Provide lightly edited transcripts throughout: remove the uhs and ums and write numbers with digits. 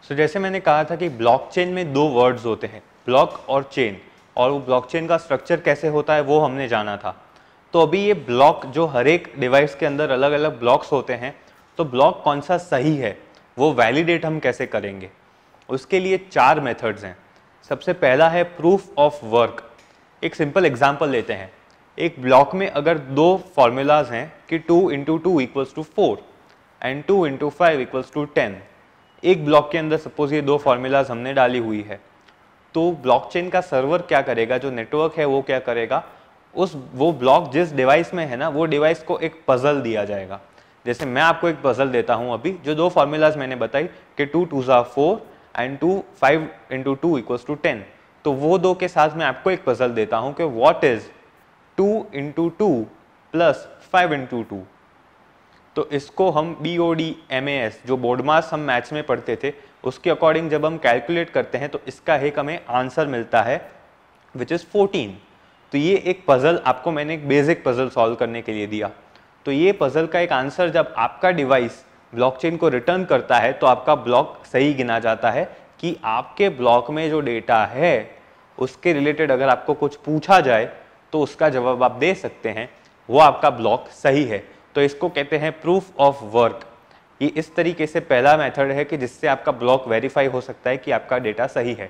जैसे मैंने कहा था कि ब्लॉकचेन में दो वर्ड्स होते हैं, ब्लॉक और चेन, और वो ब्लॉकचेन का स्ट्रक्चर कैसे होता है वो हमने जाना था। तो अभी ये ब्लॉक जो हर एक डिवाइस के अंदर अलग अलग ब्लॉक्स होते हैं, तो ब्लॉक कौन सा सही है वो वैलिडेट हम कैसे करेंगे, उसके लिए 4 मेथड्स हैं। सबसे पहला है प्रूफ ऑफ वर्क। एक सिंपल एग्जांपल लेते हैं। एक ब्लॉक में अगर दो फॉर्मूलाज हैं कि 2 × 2 = 4 एंड 2 × 5 = 10, एक ब्लॉक के अंदर सपोज ये दो फॉर्मूलाज हमने डाली हुई है, तो ब्लॉकचेन का सर्वर क्या करेगा, जो नेटवर्क है वो क्या करेगा, वो ब्लॉक जिस डिवाइस में है ना, वो डिवाइस को एक पजल दिया जाएगा। जैसे मैं आपको एक पजल देता हूं अभी, जो दो फॉर्मूलाज मैंने बताई कि 2 × 2 = 4 एंड 5 × 2 = 10, तो वो दो के साथ मैं आपको एक पजल देता हूं कि व्हाट इज 2 × 2 + 5 × 2। तो इसको हम BODMAS, जो बोर्ड मास हम मैथ्स में पढ़ते थे, उसके अकॉर्डिंग जब हम कैलकुलेट करते हैं तो इसका एक हमें आंसर मिलता है विच इज 14। तो ये एक पजल आपको मैंने एक बेसिक पजल सॉल्व करने के लिए दिया। तो ये पजल का एक आंसर जब आपका डिवाइस ब्लॉकचेन को रिटर्न करता है तो आपका ब्लॉक सही गिना जाता है कि आपके ब्लॉक में जो डेटा है उसके रिलेटेड अगर आपको कुछ पूछा जाए तो उसका जवाब आप दे सकते हैं, वो आपका ब्लॉक सही है। तो इसको कहते हैं प्रूफ ऑफ वर्क। ये इस तरीके से पहला मेथड है कि जिससे आपका ब्लॉक वेरीफाई हो सकता है कि आपका डेटा सही है।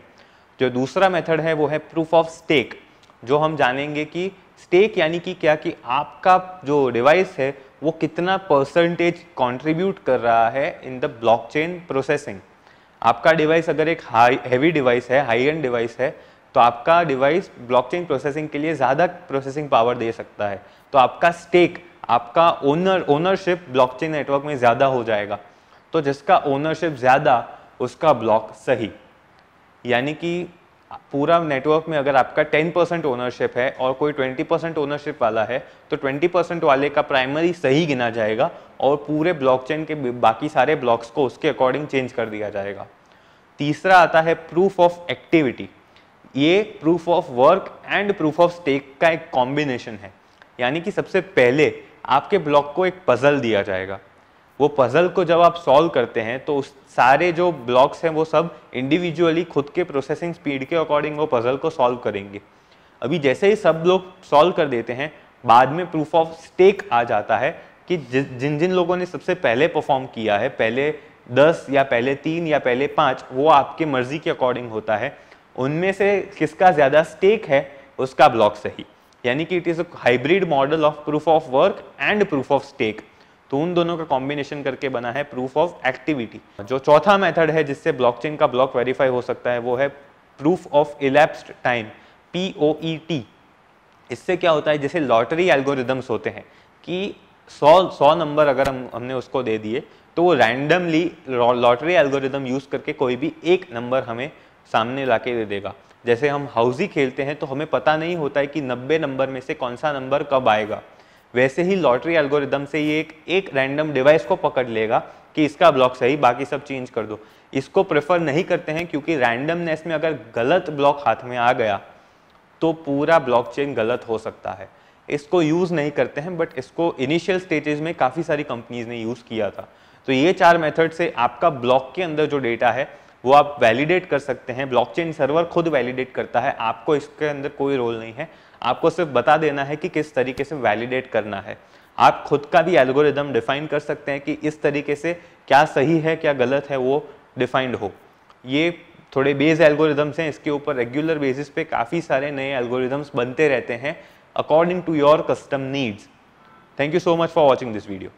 जो दूसरा मेथड है वो है प्रूफ ऑफ स्टेक, जो हम जानेंगे कि स्टेक यानी कि क्या, कि आपका जो डिवाइस है वो कितना परसेंटेज कंट्रीब्यूट कर रहा है इन द ब्लॉकचेन प्रोसेसिंग। आपका डिवाइस अगर एक हैवी डिवाइस है, हाई एंड डिवाइस है, तो आपका डिवाइस ब्लॉकचेन प्रोसेसिंग के लिए ज़्यादा प्रोसेसिंग पावर दे सकता है, तो आपका स्टेक, आपका ओनरशिप ब्लॉकचेन नेटवर्क में ज़्यादा हो जाएगा। तो जिसका ओनरशिप ज़्यादा उसका ब्लॉक सही। यानी कि पूरा नेटवर्क में अगर आपका 10% ओनरशिप है और कोई 20% ओनरशिप वाला है, तो 20% वाले का प्राइमरी सही गिना जाएगा और पूरे ब्लॉकचेन के बाकी सारे ब्लॉक्स को उसके अकॉर्डिंग चेंज कर दिया जाएगा। तीसरा आता है प्रूफ ऑफ एक्टिविटी। ये proof of work and proof of stake का एक कॉम्बिनेशन है। यानी कि सबसे पहले आपके ब्लॉक को एक पजल दिया जाएगा, वो पजल को जब आप सॉल्व करते हैं तो उस सारे जो ब्लॉक्स हैं वो सब इंडिविजुअली खुद के प्रोसेसिंग स्पीड के अकॉर्डिंग वो पजल को सॉल्व करेंगे। अभी जैसे ही सब लोग सॉल्व कर देते हैं, बाद में प्रूफ ऑफ स्टेक आ जाता है कि जिन जिन लोगों ने सबसे पहले परफॉर्म किया है, पहले 10 या पहले 3 या पहले 5, वो आपके मर्जी के अकॉर्डिंग होता है, उनमें से किसका ज़्यादा स्टेक है उसका ब्लॉक सही। यानी कि it is a hybrid model of proof of work and proof of stake. तो उन दोनों का कॉम्बिनेशन करके बना है प्रूफ ऑफ एक्टिविटी। जो चौथा मेथड है जिससे ब्लॉकचेन का ब्लॉक वेरीफाई हो सकता है वो है proof of elapsed time, POET। इससे क्या होता है, जैसे लॉटरी एल्गोरिदम्स होते हैं कि 100 नंबर अगर हमने उसको दे दिए तो वो रैंडमली लॉटरी एल्गोरिदम यूज करके कोई भी एक नंबर हमें सामने ला के दे देगा। जैसे हम हाउजी खेलते हैं तो हमें पता नहीं होता है कि 90 नंबर में से कौन सा नंबर कब आएगा, वैसे ही लॉटरी एल्गोरिदम से ये एक रैंडम डिवाइस को पकड़ लेगा कि इसका ब्लॉक सही, बाकी सब चेंज कर दो। इसको प्रेफर नहीं करते हैं क्योंकि रैंडमनेस में अगर गलत ब्लॉक हाथ में आ गया तो पूरा ब्लॉकचेन गलत हो सकता है। इसको यूज़ नहीं करते हैं, बट इसको इनिशियल स्टेजेस में काफ़ी सारी कंपनीज ने यूज़ किया था। तो ये 4 मेथड से आपका ब्लॉक के अंदर जो डेटा है वो आप वैलिडेट कर सकते हैं। ब्लॉकचेन सर्वर खुद वैलिडेट करता है, आपको इसके अंदर कोई रोल नहीं है, आपको सिर्फ बता देना है कि किस तरीके से वैलिडेट करना है। आप खुद का भी एल्गोरिदम डिफाइन कर सकते हैं कि इस तरीके से क्या सही है क्या गलत है वो डिफाइंड हो। ये थोड़े बेस एल्गोरिदम्स हैं, इसके ऊपर रेगुलर बेसिस पे काफ़ी सारे नए एल्गोरिदम्स बनते रहते हैं according to your custom needs. Thank you so much for watching this video.